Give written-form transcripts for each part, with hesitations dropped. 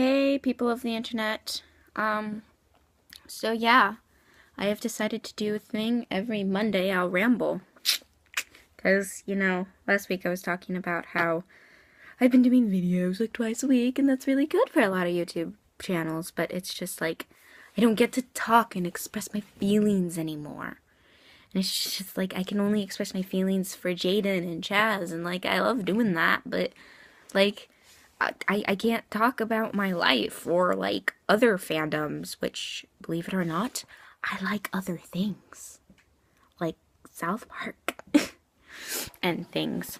Hey, people of the internet. So yeah, I have decided to do a thing every Monday. I'll ramble. Because, last week I was talking about how I've been doing videos like twice a week, and that's really good for a lot of YouTube channels, but it's just like, I don't get to talk and express my feelings anymore. And it's just like, I can only express my feelings for Jaden and Chaz, and like, I love doing that, but like, I can't talk about my life or like other fandoms, which, believe it or not, I like other things. Like South Park and things.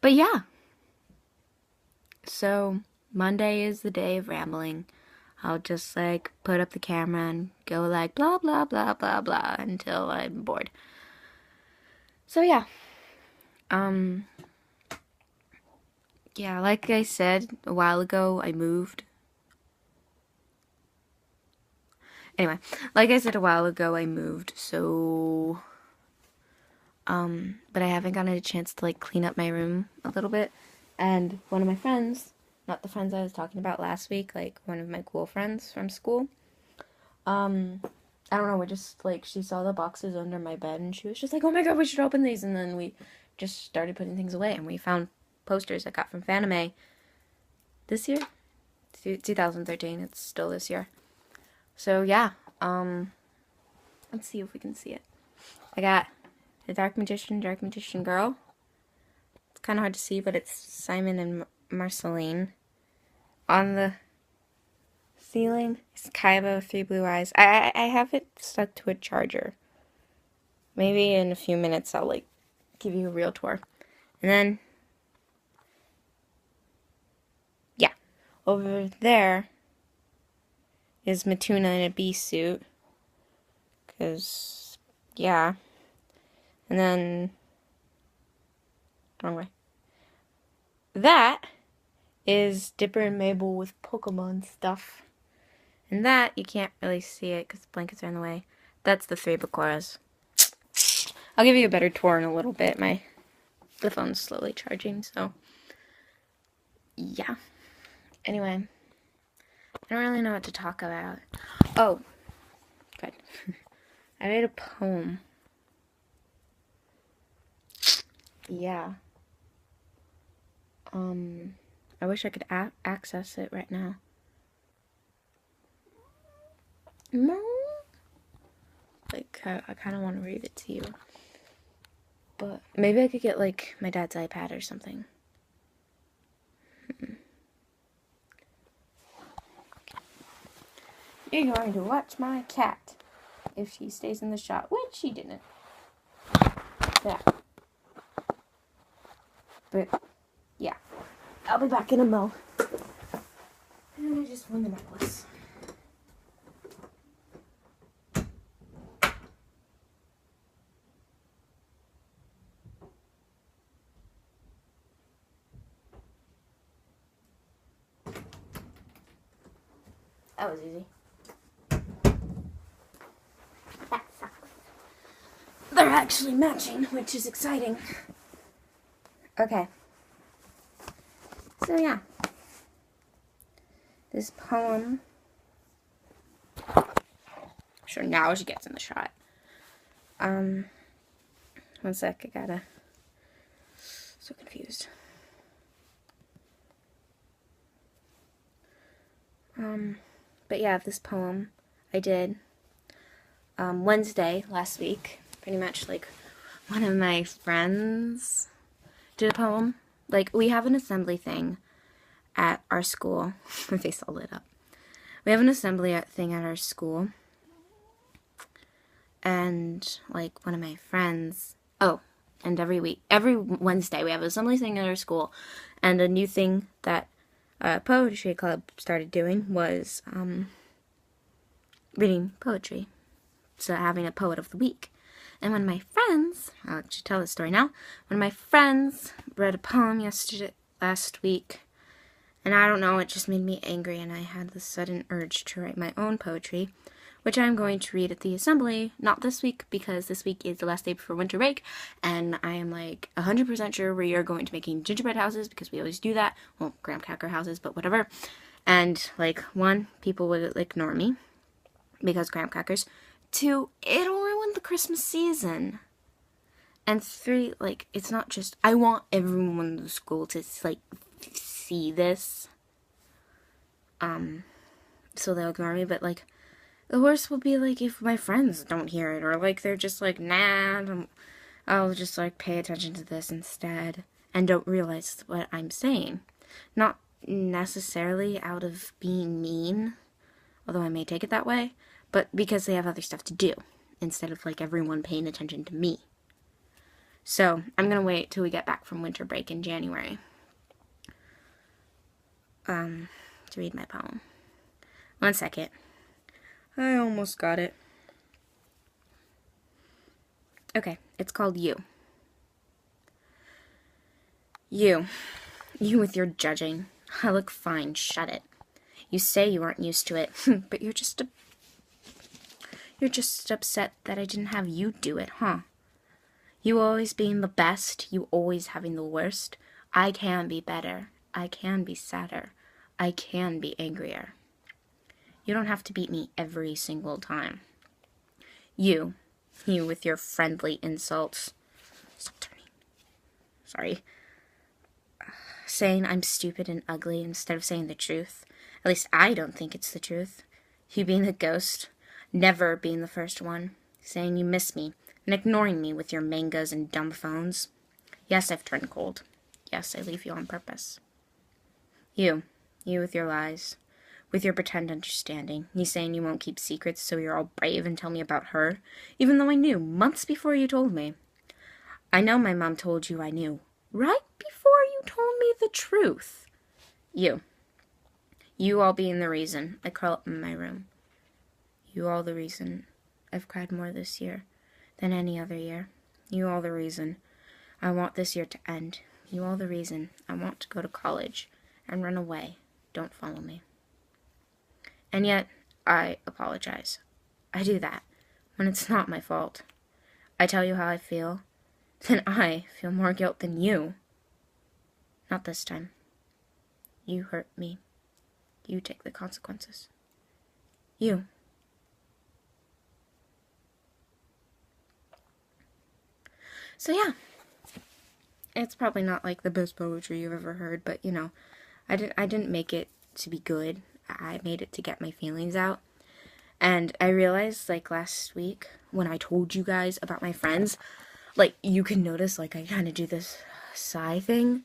But yeah. So Monday is the day of rambling. I'll just like put up the camera and go like blah blah blah blah blah until I'm bored. So yeah. Um yeah, like I said a while ago, I moved. Anyway, like I said a while ago, I moved, so but I haven't gotten a chance to like clean up my room a little bit. And one of my friends, not the friends I was talking about last week, like one of my cool friends from school, I don't know, we just like she saw the boxes under my bed and she was just like, "Oh my god, we should open these." And then we just started putting things away and we found posters I got from Fanime this year, 2013. It's still this year. So yeah, let's see if we can see it. I got the Dark Magician Girl. It's kind of hard to see, but it's Simon and Marceline. On the ceiling is Kaiba with 3 blue eyes. I have it stuck to a charger. Maybe in a few minutes I'll like give you a real tour. And then, yeah, over there is Matuna in a bee suit. Because, yeah. And then, wrong way. That is Dipper and Mabel with Pokemon stuff. And that, you can't really see it because the blankets are in the way. That's the 3 Bacoras. I'll give you a better tour in a little bit. The phone's slowly charging, so yeah. Anyway, I don't really know what to talk about. Oh, good. I made a poem. Yeah. I wish I could access it right now. No. Like, I kind of want to read it to you. But maybe I could get, like, my dad's iPad or something. You're going to watch my cat. If she stays in the shot, which she didn't. Yeah. But, yeah. I'll be back in a mo. And I just won the necklace. That was easy. That sucks. They're actually matching, which is exciting. Okay. So yeah. This poem. Sure, now she gets in the shot. One sec, I gotta. So confused. But yeah, this poem I did Wednesday last week. Pretty much like one of my friends did a poem. Like, we have an assembly thing at our school. My face all lit up. We have an assembly thing at our school. And like one of my friends, and every Wednesday we have an assembly thing at our school. And a new thing that poetry club started doing was reading poetry. So having a poet of the week. And one of my friends, I'll let you tell the story now. One of my friends read a poem last week. And I don't know, it just made me angry and I had this sudden urge to write my own poetry, which I'm going to read at the assembly, not this week, because this week is the last day before winter break, and I am like 100% sure we are going to making gingerbread houses, because we always do that. Well, graham cracker houses, but whatever. And, like, 1, people would ignore me, because graham crackers. 2, it'll ruin the Christmas season. And 3, like, it's not just, I want everyone in the school to, like, see this. So they'll ignore me, but, like, the worst will be, like, if my friends don't hear it, or, like, they're just like, nah, I'll just, like, pay attention to this instead, and don't realize what I'm saying. Not necessarily out of being mean, although I may take it that way, but because they have other stuff to do, instead of, like, everyone paying attention to me. So, I'm gonna wait till we get back from winter break in January, to read my poem. 1 second. I almost got it. Okay, it's called You. You with your judging. I look fine, shut it. You say you aren't used to it, but you're just upset that I didn't have you do it, huh? You always being the best, you always having the worst. I can be better. I can be sadder. I can be angrier. You don't have to beat me every single time. You with your friendly insults. Stop turning. Sorry. Saying I'm stupid and ugly instead of saying the truth. At least I don't think it's the truth. You being the ghost. Never being the first one. Saying you miss me and ignoring me with your mangas and dumb phones. Yes, I've turned cold. Yes, I leave you on purpose. You with your lies. With your pretend understanding. You saying you won't keep secrets, so you're all brave and tell me about her, even though I knew months before you told me. I know my mom told you I knew, right before you told me the truth. You all being the reason I curl up in my room. You all the reason I've cried more this year than any other year. You all the reason I want this year to end. You all the reason I want to go to college and run away. Don't follow me. And yet, I apologize. I do that when it's not my fault. I tell you how I feel, then I feel more guilt than you. Not this time. You hurt me. You take the consequences. You. So yeah, it's probably not like the best poetry you've ever heard, but you know, I didn't make it to be good. I made it to get my feelings out. And I realized, like, last week when I told you guys about my friends, like, you can notice, like, I kind of do this sigh thing.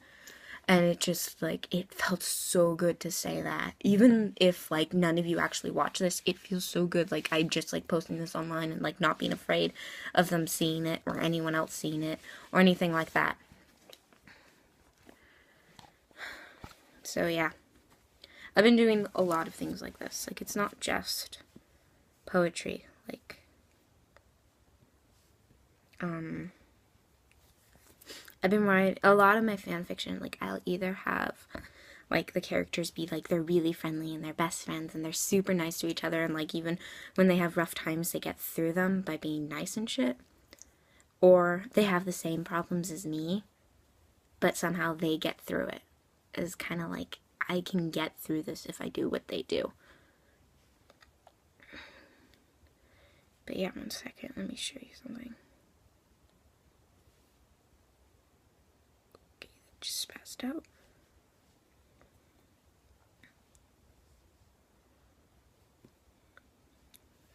And it just, like, it felt so good to say that. Even if, like, none of you actually watch this, it feels so good. Like, I just, like, posting this online and, like, not being afraid of them seeing it or anyone else seeing it or anything like that. So, yeah. I've been doing a lot of things like this. Like, it's not just poetry. Like, I've been writing a lot of my fan fiction. Like, I'll either have, like, the characters be, like, they're really friendly and they're best friends and they're super nice to each other, and, like, even when they have rough times, they get through them by being nice and shit. Or they have the same problems as me, but somehow they get through it. It's kind of like, I can get through this if I do what they do. But yeah, 1 second, let me show you something. Okay, that just passed out.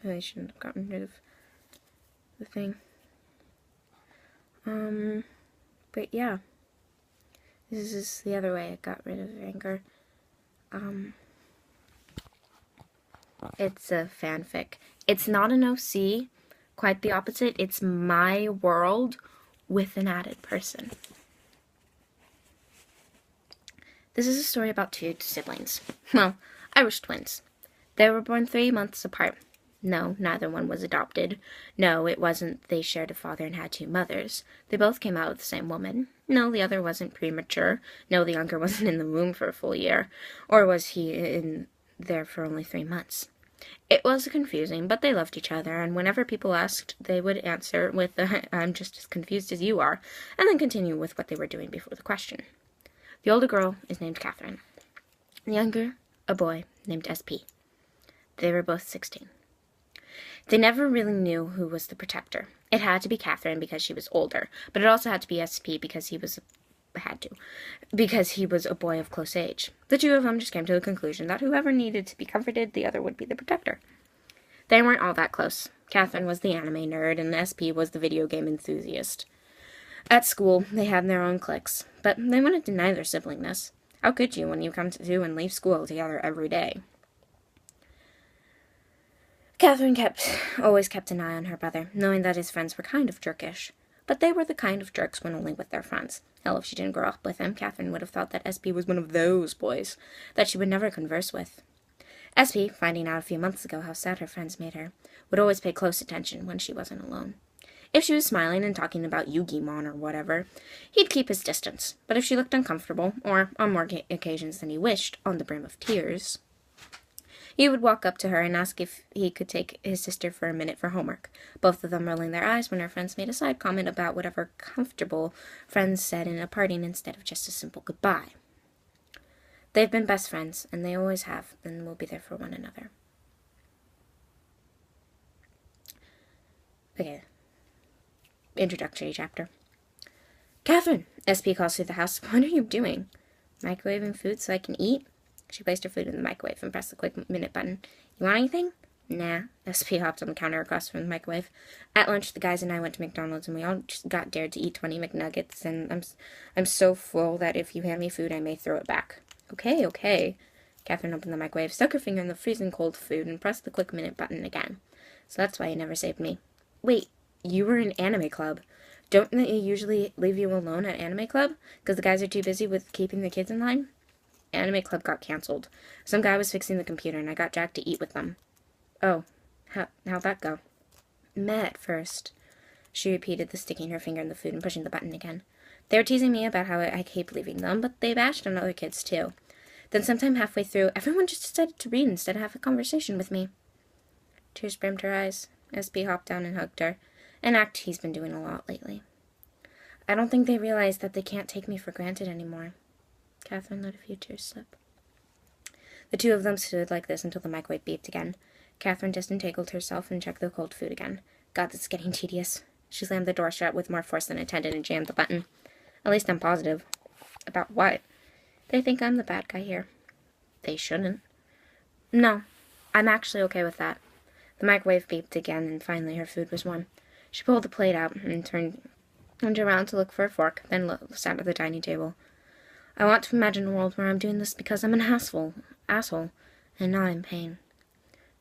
I shouldn't have gotten rid of the thing. But yeah. This is the other way I got rid of anger. It's a fanfic. It's not an OC, quite the opposite. It's my world with an added person. This is a story about 2 siblings. Well, Irish twins. They were born 3 months apart. No, neither one was adopted. No, it wasn't they shared a father and had 2 mothers. They both came out of the same woman. No, the other wasn't premature. No, the younger wasn't in the womb for a full year. Or was he in there for only 3 months? It was confusing, but they loved each other, and whenever people asked, they would answer with, I'm just as confused as you are, and then continue with what they were doing before the question. The older girl is named Catherine. The younger, a boy named SP. They were both 16. They never really knew who was the protector. It had to be Catherine because she was older, but it also had to be SP because he was a boy of close age. The two of them just came to the conclusion that whoever needed to be comforted, the other would be the protector. They weren't all that close. Catherine was the anime nerd, and SP was the video game enthusiast. At school, they had their own cliques, but they wouldn't deny their siblingness. How could you when you come to and leave school together every day? Catherine always kept an eye on her brother, knowing that his friends were kind of jerkish. But they were the kind of jerks when only with their friends. Hell, if she didn't grow up with him, Catherine would have thought that SP was one of those boys that she would never converse with. SP, finding out a few months ago how sad her friends made her, would always pay close attention when she wasn't alone. If she was smiling and talking about Yu-Gi-Mon or whatever, he'd keep his distance. But if she looked uncomfortable, or, on more occasions than he wished, on the brim of tears, he would walk up to her and ask if he could take his sister for a minute for homework, both of them rolling their eyes when her friends made a side comment about whatever comfortable friends said in a parting instead of just a simple goodbye. They've been best friends, and they always have, and will be there for one another. Okay. Introductory chapter. Catherine! SP calls through the house. What are you doing? Microwaving food so I can eat? She placed her food in the microwave and pressed the quick minute button. You want anything? Nah. SP hopped on the counter across from the microwave. At lunch, the guys and I went to McDonald's, and we all just got dared to eat 20 McNuggets, and I'm so full that if you hand me food, I may throw it back. Okay. Catherine opened the microwave, stuck her finger in the freezing cold food, and pressed the quick minute button again. So that's why you never saved me. Wait, you were in anime club. Don't they usually leave you alone at anime club? Because the guys are too busy with keeping the kids in line? Anime club got canceled. Some guy was fixing the computer, and I got Jack to eat with them. Oh, how'd that go? Meh at first, she repeated, sticking her finger in the food and pushing the button again. They were teasing me about how I keep leaving them, but they bashed on other kids too. Then sometime halfway through, everyone just decided to read instead of have a conversation with me. Tears brimmed her eyes. SP hopped down and hugged her, an act he's been doing a lot lately. I don't think they realize that they can't take me for granted anymore. Catherine let a few tears slip. The two of them stood like this until the microwave beeped again. Catherine disentangled herself and checked the cold food again. God, this is getting tedious. She slammed the door shut with more force than intended and jammed the button. At least I'm positive. About what? They think I'm the bad guy here. They shouldn't. No, I'm actually okay with that. The microwave beeped again, and finally her food was warm. She pulled the plate out and turned around to look for a fork, then sat at the dining table. I want to imagine a world where I'm doing this because I'm an asshole, and not in pain.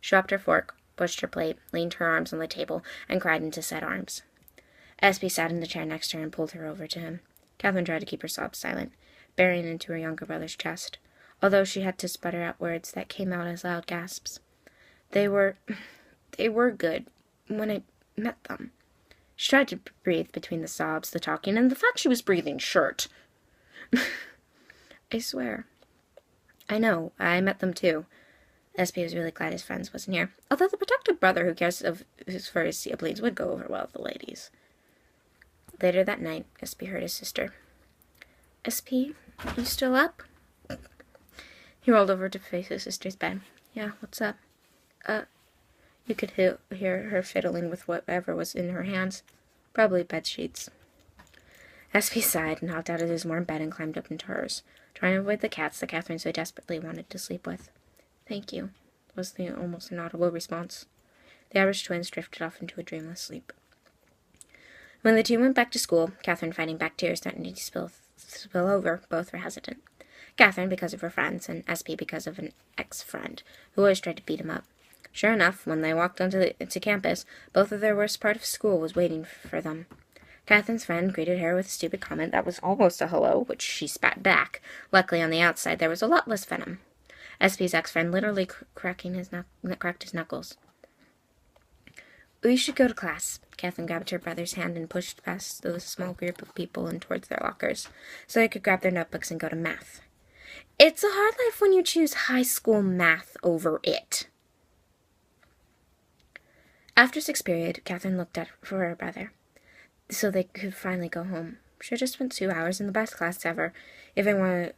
She dropped her fork, pushed her plate, leaned her arms on the table, and cried into said arms. SP sat in the chair next to her and pulled her over to him. Catherine tried to keep her sobs silent, burying into her younger brother's chest, although she had to sputter out words that came out as loud gasps. They were good when I met them. She tried to breathe between the sobs, the talking, and the fact she was breathing short. I swear. I know, I met them too. SP was really glad his friends wasn't here, although the protective brother who cares for his siblings would go over well with the ladies. Later that night, SP heard his sister. SP, you still up? He rolled over to face his sister's bed. Yeah, what's up? You could hear her fiddling with whatever was in her hands. Probably bed sheets. SP sighed and hopped out of his warm bed and climbed up into hers, trying to avoid the cats that Catherine so desperately wanted to sleep with. Thank you, was the almost inaudible response. The Irish twins drifted off into a dreamless sleep. When the two went back to school, Catherine fighting back tears starting to spill over, both were hesitant. Catherine because of her friends, and SP because of an ex-friend, who always tried to beat him up. Sure enough, when they walked onto campus, both of their worst part of school was waiting for them. Catherine's friend greeted her with a stupid comment that was almost a hello, which she spat back. Luckily, on the outside, there was a lot less venom. SP's ex-friend literally cracked his knuckles. We should go to class. Catherine grabbed her brother's hand and pushed past the small group of people and towards their lockers, so they could grab their notebooks and go to math. It's a hard life when you choose high school math over it. After sixth period, Catherine looked at for her brother, so they could finally go home. Should have just spent 2 hours in the best class ever if I